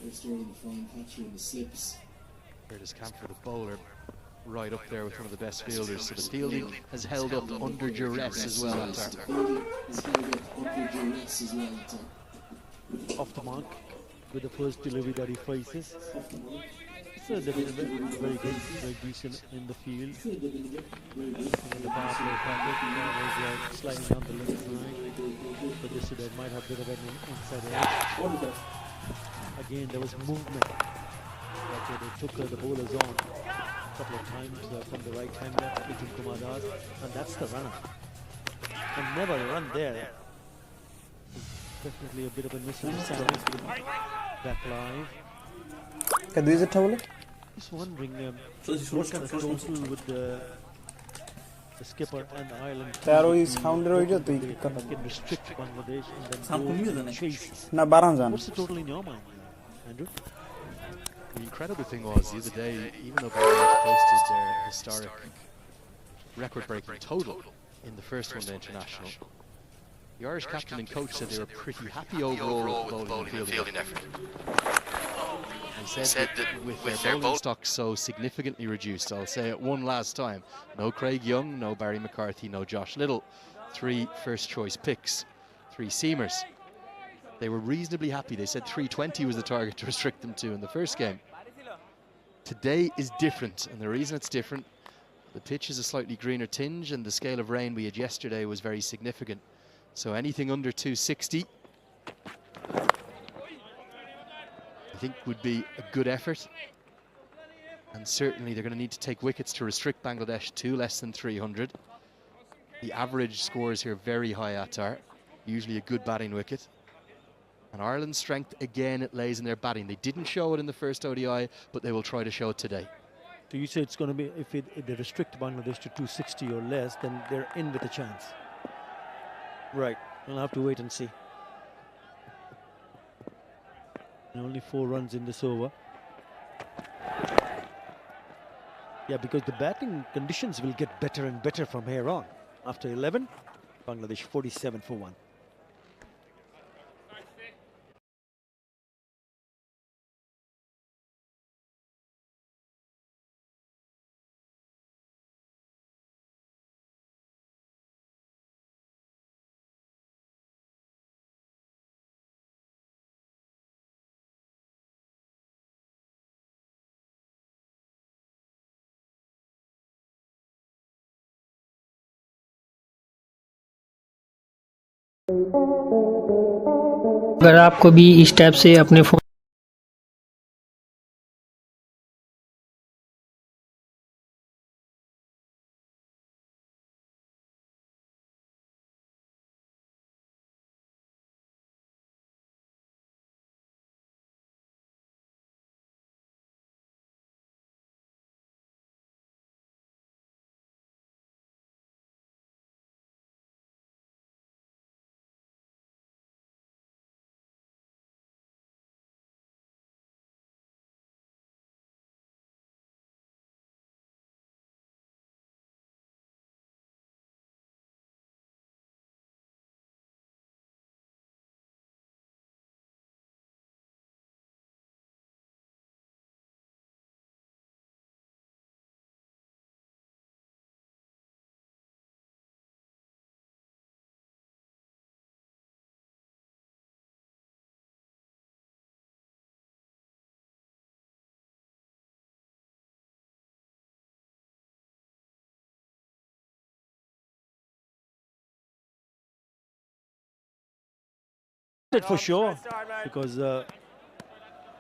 Restoring the fine capturing the slips. Curtis Camphor, the bowler, right up there with one of the best fielders. So the fielding has held up under duress as well. Off the mark with the first delivery that he faces. So that is very good, very decent in the field. And the power play packet was sliding down the left side. But this might have a bit of an inside edge. Again, there was movement. They took the bowlers on a couple of times from the right hand left, Ujjwal Kumar Das, and that's the runner. And never run there. Definitely a bit of a misunderstanding. Back live. Can do it, Tawala? Just wondering what kind of total would the skipper and Ireland can restrict Bangladesh and then go chase. What's the total in your mind, Andrew? The incredible thing was, the other day, even though Bangladesh posted their historic record-breaking total in the first one-day international, the Irish captain and coach said they were pretty happy overall with the bowling and fielding effort. And said that with their bowling stock so significantly reduced, I'll say it one last time, no Craig Young, no Barry McCarthy, no Josh Little, 3 first-choice picks, 3 seamers. They were reasonably happy. They said 320 was the target to restrict them to in the first game. Today is different, and the reason it's different, the pitch is a slightly greener tinge, and the scale of rain we had yesterday was very significant. So anything under 260, I think would be a good effort. And certainly they're going to need to take wickets to restrict Bangladesh to less than 300. The average scores here very high, Attar, usually a good batting wicket. And Ireland's strength, again, it lays in their batting. They didn't show it in the first ODI, but they will try to show it today. So you say it's going to be, if they restrict Bangladesh to 260 or less, then they're in with a chance. Right, we'll have to wait and see. And only 4 runs in this over. Yeah, because the batting conditions will get better and better from here on. After 11, Bangladesh 47 for 1. अगर आपको भी इस type से अपने phone for sure, because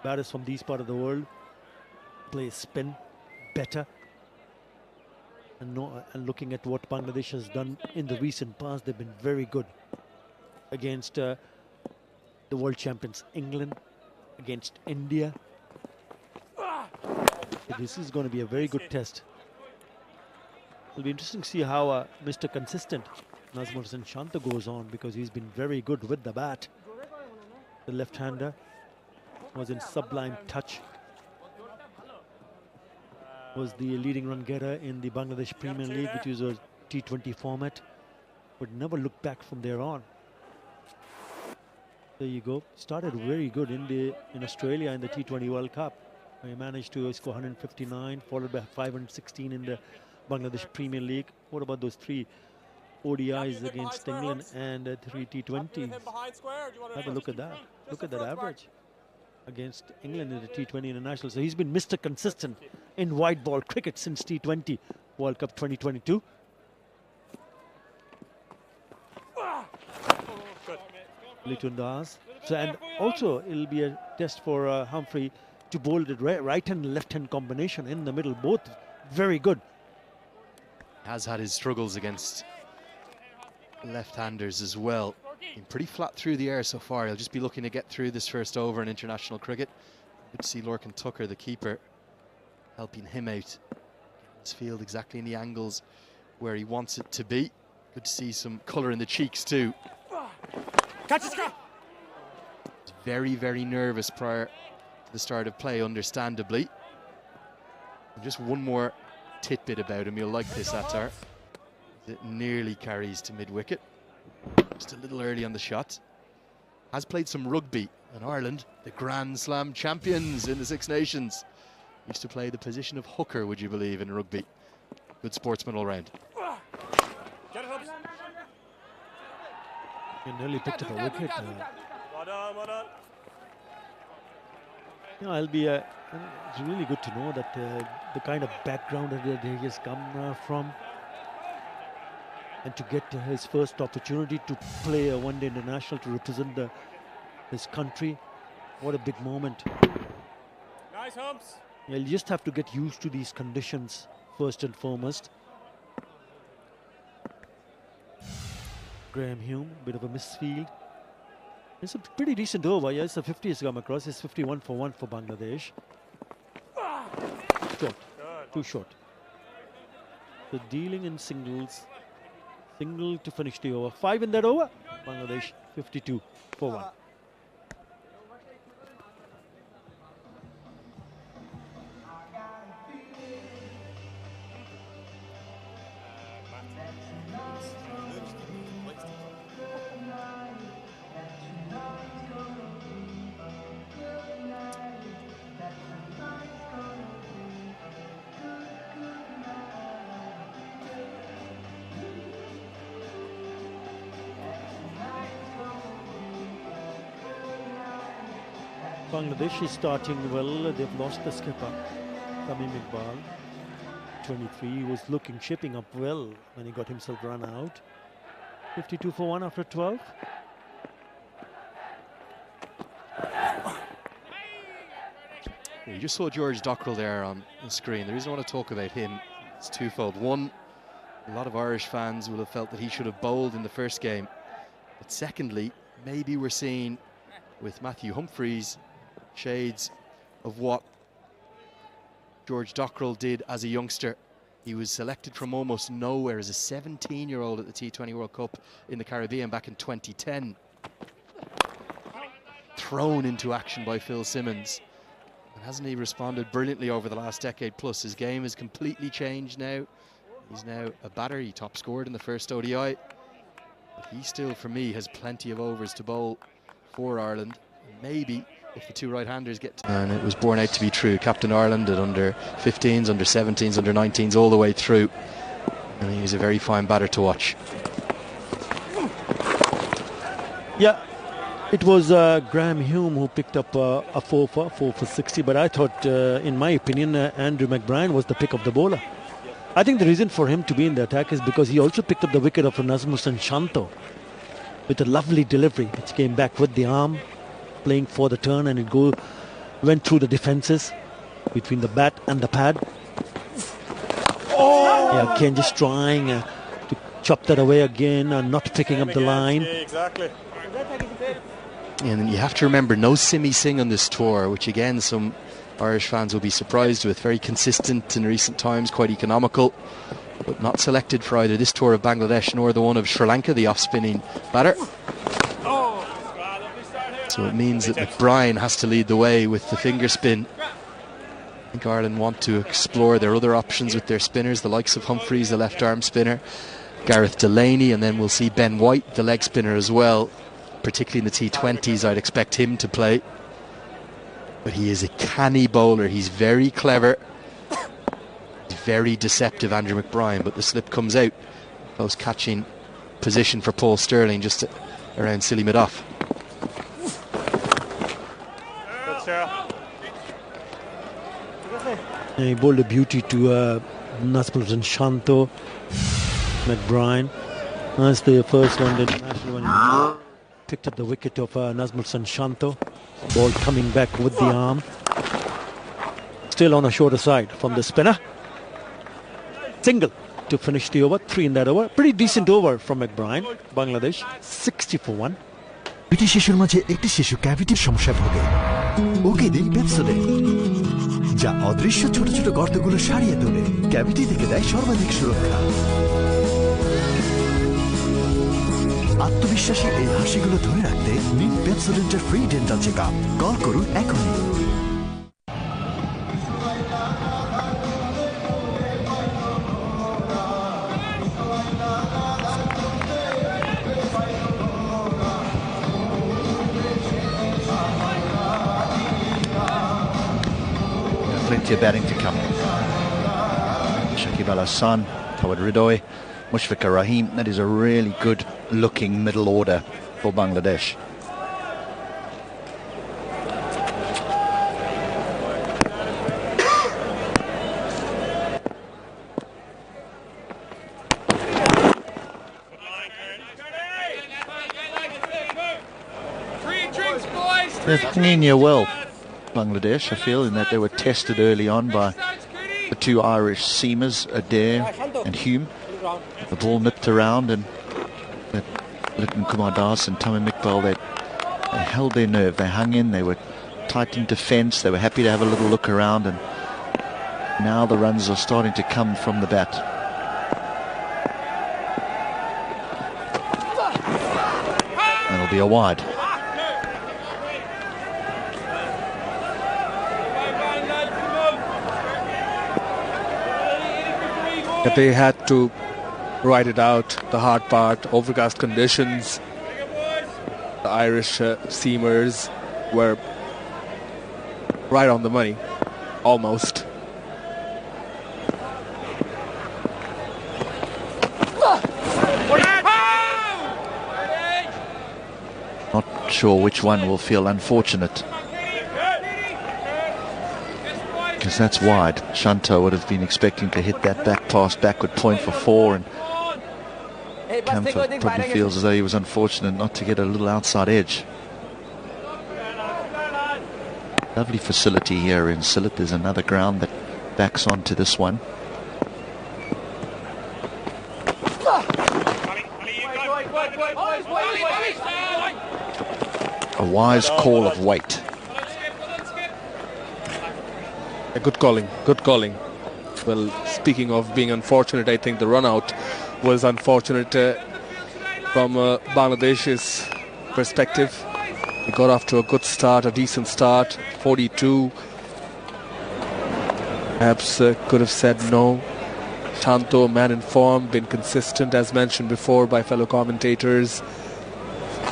batters from these part of the world play spin better. And looking at what Bangladesh has done in the recent past, they've been very good against the world champions England, against India. So this is going to be a very good test. It'll be interesting to see how Mr. Consistent Nazmul Hossain Shanta goes on, because he's been very good with the bat. The left-hander was in sublime touch. Was the leading run getter in the Bangladesh Premier League, which is a T20 format, but never looked back from there on. There you go. Started very good in Australia in the T20 World Cup. He managed to score 159, followed by 516 in the Bangladesh Premier League. What about those 3 ODIs against England and 3 T20s? Have a look at that. Look at that average against England in the T20 International. So he's been Mr. Consistent in white ball cricket since T20 World Cup 2022. Litundas. So, and also it'll be a test for Humphrey to bowl the right hand and left hand combination in the middle, both very good. Has had his struggles against left-handers as well. Been pretty flat through the air so far. He'll just be looking to get through this first over in international cricket. Good to see Lorcan Tucker, the keeper, helping him out. His field exactly in the angles where he wants it to be. Good to see some colour in the cheeks too. Catch it, Scott! Very, very nervous prior to the start of play, understandably. And just one more tidbit about him. You'll like this, Attar. It nearly carries to mid-wicket. Just a little early on the shot. Has played some rugby in Ireland, the Grand Slam champions in the Six Nations. Used to play the position of hooker, would you believe, in rugby. Good sportsman all round. Get it up. He nearly picked up a wicket. Well done. It'll be it's really good to know that the kind of background that he has come from, and to get his first opportunity to play a one-day international to represent his country. What a big moment. Nice humps. You'll just have to get used to these conditions first and foremost. Graham Hume, bit of a misfield. It's a pretty decent over. Yeah, it's a 50 has come across. It's 51 for 1 for Bangladesh. Short. Too short. So dealing in singles. Single to finish the over. 5 in that over. Bangladesh 52 for 1. Bangladesh is starting well. They've lost the skipper, Tamim Iqbal. 23, he was shaping up well when he got himself run out. 52 for 1 after 12. You just saw George Dockrell there on the screen. The reason I want to talk about him is twofold. One, a lot of Irish fans will have felt that he should have bowled in the first game. But secondly, maybe we're seeing with Matthew Humphreys shades of what George Dockrell did as a youngster. He was selected from almost nowhere as a 17-year-old at the T20 World Cup in the Caribbean back in 2010. Thrown into action by Phil Simmons. And hasn't he responded brilliantly over the last decade plus? His game has completely changed now. He's now a batter. He top scored in the first ODI. But he still, for me, has plenty of overs to bowl for Ireland. And maybe if the two right-handers get to... And it was borne out to be true. Captain Ireland at under 15s, under 17s, under 19s, all the way through. And he was a very fine batter to watch. Yeah, it was Graham Hume who picked up a 4 for 60, but I thought, in my opinion, Andrew McBrien was the pick of the bowler. I think the reason for him to be in the attack is because he also picked up the wicket of Nazmussen Shanto with a lovely delivery, which came back with the arm, playing for the turn, and it went through the defences between the bat and the pad. Oh! Yeah, Ken just trying to chop that away again and not picking up the line. Yeah, exactly. And you have to remember, no Simi Singh on this tour, which again some Irish fans will be surprised with. Very consistent in recent times, quite economical, but not selected for either this tour of Bangladesh nor the one of Sri Lanka, the off-spinning batter. So it means that McBrien has to lead the way with the finger spin. I think Ireland want to explore their other options with their spinners, the likes of Humphreys, the left arm spinner, Gareth Delaney, and then we'll see Ben White, the leg spinner as well. particularly in the T20s, I'd expect him to play. But he is a canny bowler. He's very clever. He's very deceptive, Andrew McBride, but the slip comes out. Close catching position for Paul Sterling, just around silly mid-off. Good, Sarah. He bowled a beauty to Nazmul and Shanto. McBride. That's the first one, the international one. Picked up the wicket of Nazmul Shanto. Ball coming back with the arm. Still on a shorter side from the spinner. Single to finish the over. 3 in that over. Pretty decent over from McBride. Bangladesh 60 for 1. British শিশুর মাঝে একটি শিশু ক্যাভিটির সমস্যায় ভোগে। ওকে দিন পেপসোডেন, যা অদৃশ্য ছোট ছোট গর্তগুলো সারিয়ে তোলে, ক্যাভিটি থেকে দেয় সর্বাধিক সুরক্ষা। আত্মবিশ্বাসী এই হাসিগুলো ধরে রাখতে নিন পেপসোডেন্টের ফ্রি ডেন্টাল চেকআপ। কল করুন এখনই। Plenty of batting to come. Shakib Al Hasan, Tawad Ridoy, Mushfiqur Rahim. That is a really good looking middle order for Bangladesh. They've hung in here well, Bangladesh, I feel, in that they were tested early on by the two Irish seamers, Adair and Hume. The ball nipped around, and Liton Kumar Das and Tamim Iqbal, they held their nerve, they hung in, they were tight in defence, they were happy to have a little look around, and now the runs are starting to come from the bat. And it'll be a wide. That they had to ride it out, the hard part, overcast conditions. The Irish seamers were right on the money, almost. Not sure which one will feel unfortunate, because that's wide. Shanto would have been expecting to hit that back pass backward point for 4, and Camphor probably feels as though he was unfortunate not to get a little outside edge. Lovely facility here in Sylhet. There's another ground that backs onto this one. A wise call of weight. Good calling, good calling. Well, speaking of being unfortunate, I think the run out was unfortunate from Bangladesh's perspective. They got off to a good start, a decent start, 42. Perhaps could have said no. Shanto, man in form, been consistent as mentioned before by fellow commentators.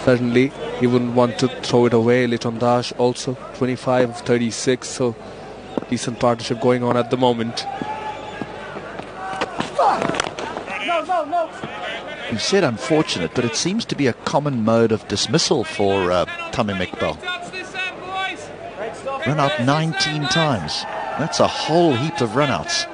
Certainly, he wouldn't want to throw it away. Liton Das also 25 of 36, so decent partnership going on at the moment. You said unfortunate, but it seems to be a common mode of dismissal for Tamim Iqbal. Run out 19 times. That's a whole heap of run-outs.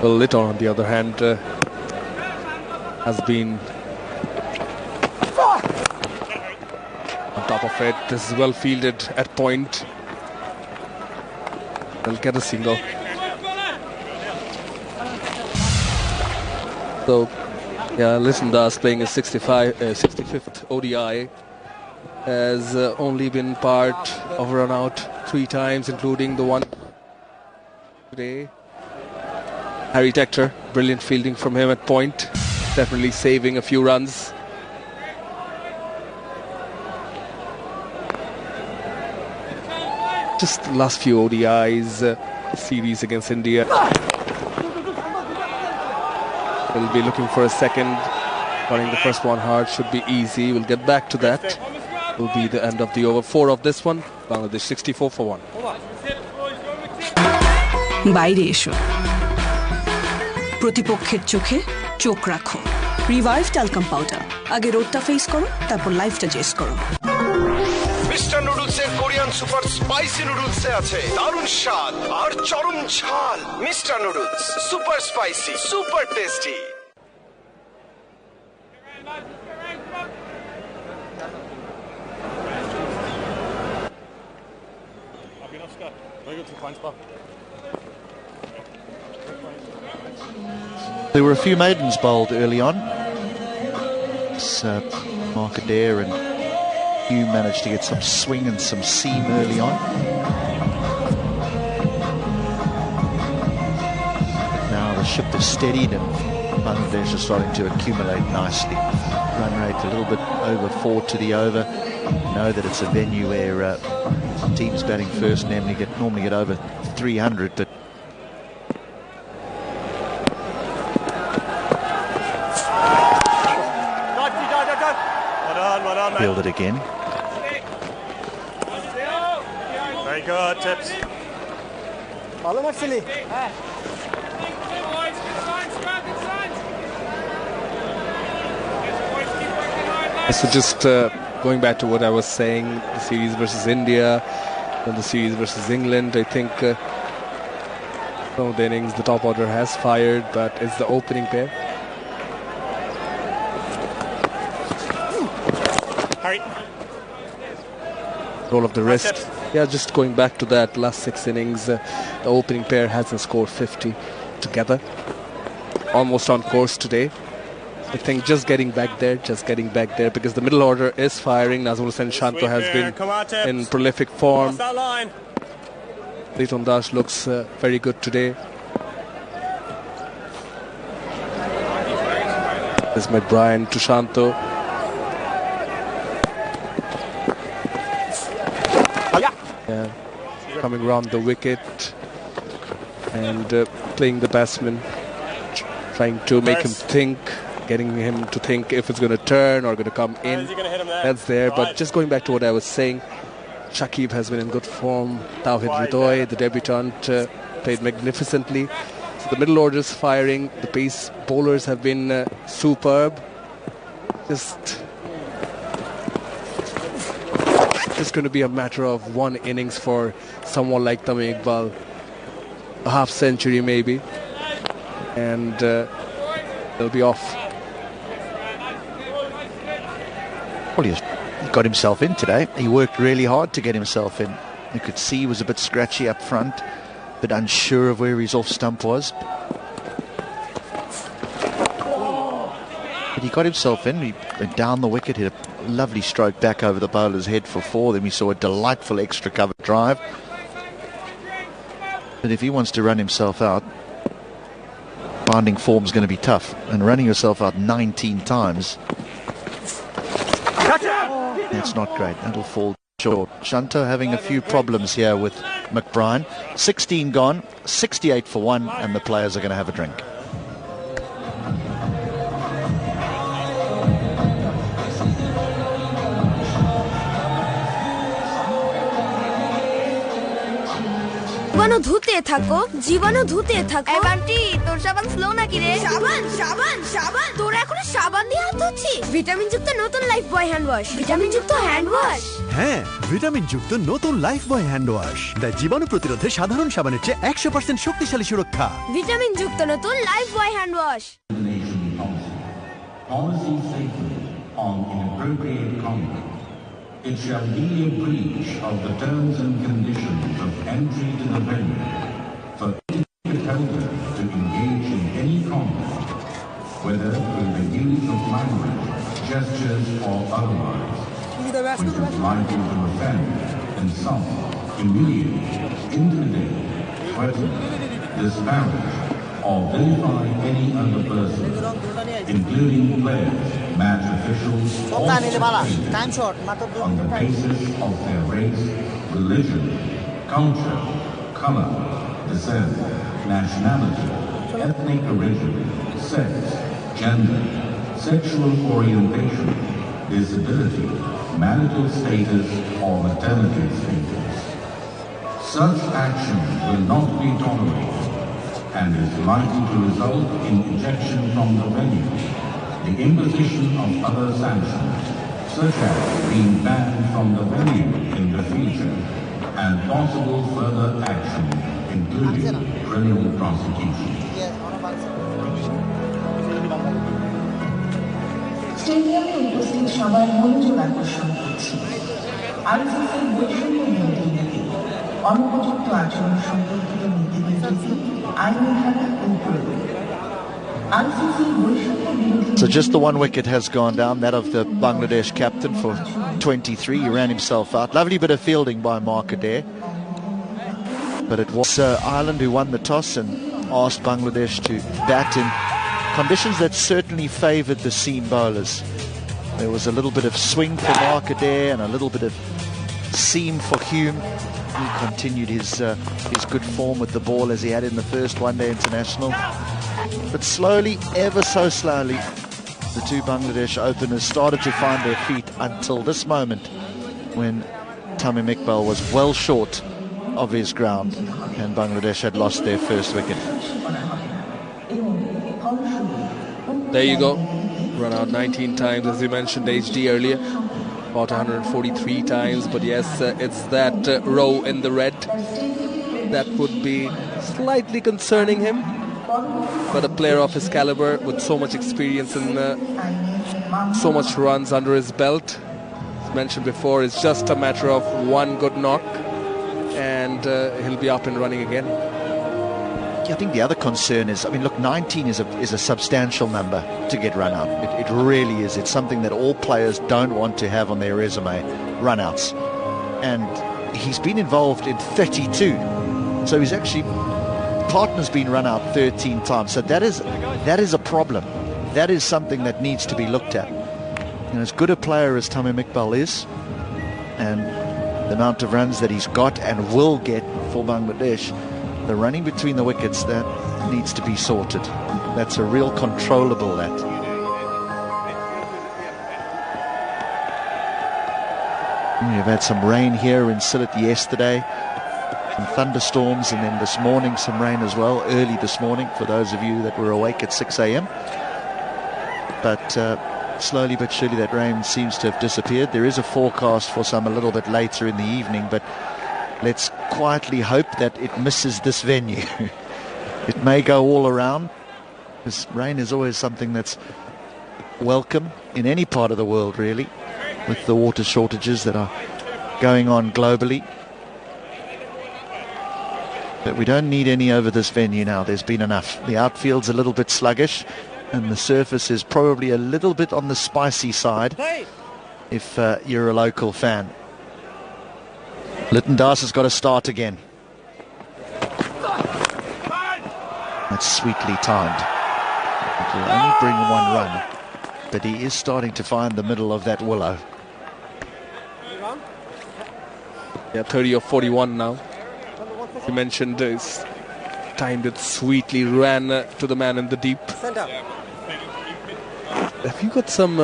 Well, Liton, on the other hand, has been on top of it. This is well fielded at point. They'll get a single. So, yeah, Liton Das playing his 65th ODI has only been part of a run out 3 times, including the one today. Harry Tector, brilliant fielding from him at point, definitely saving a few runs. just the last few ODIs series against India. We'll be looking for a second. Running the first one hard should be easy. We'll get back to that. Will be the end of the over 4 of this one. Bangladesh 64 for 1. বাইরে এসো, প্রতিপক্ষের চোখে চোখ রাখো। Revive talcum powder, আগে রোদটা face করো, তারপর লাইফটা চেস করো। মিস্টার নুডলসের কোরিয়ান সুপার স্পাইসি নুডলসে আছে দারুণ স্বাদ আর চরম ঝাল। Mister noodles super spicy, super tasty. There were a few maidens bowled early on. Mark Adair and Hugh managed to get some swing and some seam early on. Now the ship is steadied and Bangladesh is starting to accumulate nicely. Run rate a little bit over 4 to the over. Know that it's a venue where teams batting first normally get over 300, but fielded again. Very good, tips. So just going back to what I was saying, the series versus India, then the series versus England, I think some of the innings the top order has fired, but it's the opening pair. Roll of the wrist. Yeah, just going back to that last 6 innings, the opening pair hasn't scored 50 together. Almost on course today. I think just getting back there because the middle order is firing. Nazmul Hussain Shanto has been in prolific form. Liton Das looks very good today. This is my Brian to Shanto. Yeah, coming around the wicket and playing the batsman, trying to make him think, getting him to think if it's going to turn or going to come in. That's there, but just going back to what I was saying, Shakib has been in good form. Tawhid Ridoy, the debutant, played magnificently. So the middle order is firing. The pace bowlers have been superb. It's going to be a matter of one innings for someone like Tamim Iqbal, a half century maybe, and they'll be off. Well, he got himself in today. He worked really hard to get himself in. You could see he was a bit scratchy up front, a bit unsure of where his off stump was. But he got himself in. He went down the wicket, hit a lovely stroke back over the bowler's head for 4. Then we saw a delightful extra cover drive. But if he wants to run himself out, finding form's going to be tough. And running yourself out 19 times, that's not great. That'll fall short. Shanto having a few problems here with McBride. 16 gone, 68 for 1, and the players are going to have a drink. জীবাণু ধুতে থাকো, জীবাণু ধুতে থাকো। এই বান্টি, তোর সাবান slow নাকি রে? সাবান সাবান সাবান, তোর এখন সাবান দিয়ে হাত ধুচ্ছিস? ভিটামিন যুক্ত নতুন লাইফ বয় হ্যান্ড ওয়াশ। ভিটামিন যুক্ত হ্যান্ড ওয়াশ। হ্যাঁ, ভিটামিন যুক্ত নতুন লাইফ বয় হ্যান্ড ওয়াশ দেয় জীবাণু প্রতিরোধে সাধারণ সাবানের চেয়ে 100% শক্তিশালী সুরক্ষা। ভিটামিন যুক্ত নতুন life boy hand wash. Policy statement on inappropriate conduct. It shall be a breach of the terms and conditions of entry to the venue for any ticket holder to engage in any conduct, whether through the use of language, gestures or otherwise, which is likely to offend, insult, humiliate, intimidate, threaten, disparage, or vilify any other person, including players, match officials, or spectators, on the basis of their race, religion, culture, color, descent, nationality, ethnic origin, sex, gender, sexual orientation, disability, marital status, or maternity status. Such actions will not be tolerated and is likely to result in ejection from the venue, the imposition of other sanctions, such as being banned from the venue in the future, and possible further action, including criminal prosecution. স্টেডিয়ামে উপস্থিত সবার মনোযোগ আকর্ষণ করছি। আইসিসির বৈষম্য বিরোধী নীতি, অনুপযুক্ত আচরণ সম্পর্কিত নীতি নির্দেশে আইনি ধারা ও প্রয়োগ। So just the one wicket has gone down, that of the Bangladesh captain for 23. He ran himself out. Lovely bit of fielding by Markaday. But it was Ireland who won the toss and asked Bangladesh to bat in conditions that certainly favoured the seam bowlers. There was a little bit of swing for Markaday and a little bit of seam for Hume. He continued his good form with the ball as he had in the first one-day international. But slowly, ever so slowly, the two Bangladesh openers started to find their feet until this moment when Tamim Iqbal was well short of his ground and Bangladesh had lost their first wicket. There you go. Run out 19 times, as you mentioned, HD earlier. About 143 times. But yes, it's that row in the red that would be slightly concerning him. But a player of his caliber with so much experience and so much runs under his belt, as mentioned before, it's just a matter of one good knock and he'll be up and running again. I think the other concern is, I mean, look, 19 is a substantial number to get run out. It really is. It's something that all players don't want to have on their resume, run outs. And he's been involved in 32. So he's actually, partner's been run out 13 times. So that is a problem. That is something that needs to be looked at. And as good a player as Tamim Iqbal is, and the amount of runs that he's got and will get for Bangladesh, the running between the wickets, that needs to be sorted. That's a real controllable, that. We've had some rain here in Sylhet yesterday, some thunderstorms, and then this morning some rain as well, early this morning, for those of you that were awake at 6 a.m. But slowly but surely that rain seems to have disappeared. There is a forecast for some a little bit later in the evening, but let's quietly hope that it misses this venue. It may go all around, because rain is always something that's welcome in any part of the world, really, with the water shortages that are going on globally. But we don't need any over this venue now. There's been enough. The outfield's a little bit sluggish, and the surface is probably a little bit on the spicy side if you're a local fan. Litton Das has got to start again. That's sweetly timed. It will only bring one run, but he is starting to find the middle of that willow. Yeah, 30 of 41 now. You mentioned he's timed it sweetly, ran to the man in the deep. Have you got some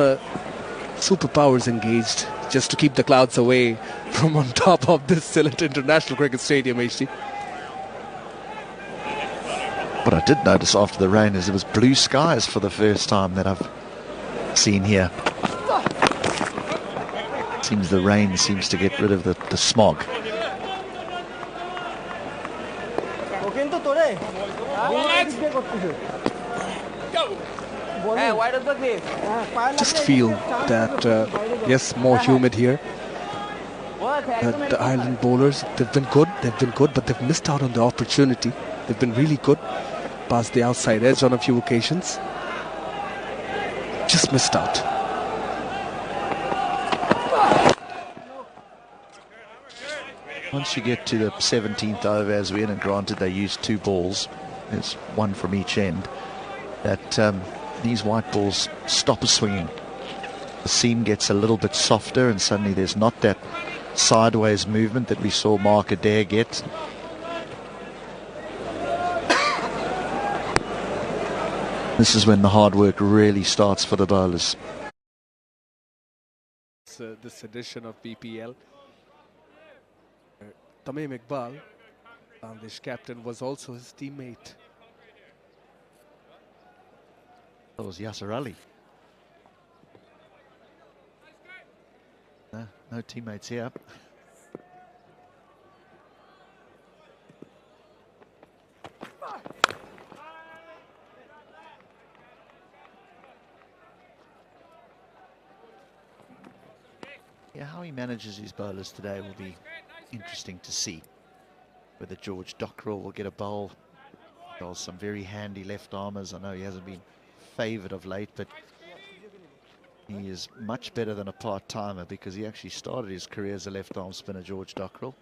superpowers engaged just to keep the clouds away from on top of this Sylhet International Cricket Stadium, HD? What I did notice after the rain is it was blue skies for the first time that I've seen here. Seems the rain seems to get rid of the smog. Just feel that, yes, more humid here. The Ireland bowlers, they've been good, but they've missed out on the opportunity. They've been really good, past the outside edge on a few occasions. Just missed out. Once you get to the 17th over as we're in, and granted they use two balls, there's one from each end, that these white balls stop swinging. The seam gets a little bit softer and suddenly there's not that sideways movement that we saw Mark Adair get. This is when the hard work really starts for the bowlers. This edition of BPL. Tamim Iqbal, Bangladesh captain, was also his teammate. That was Yasser Ali. No teammates here. Yeah, how he manages his bowlers today will be interesting to see. Whether George Dockrell will get a bowl. There's some very handy left armers. I know he hasn't been favoured of late, but he is much better than a part-timer because he actually started his career as a left-arm spinner, George Dockrell.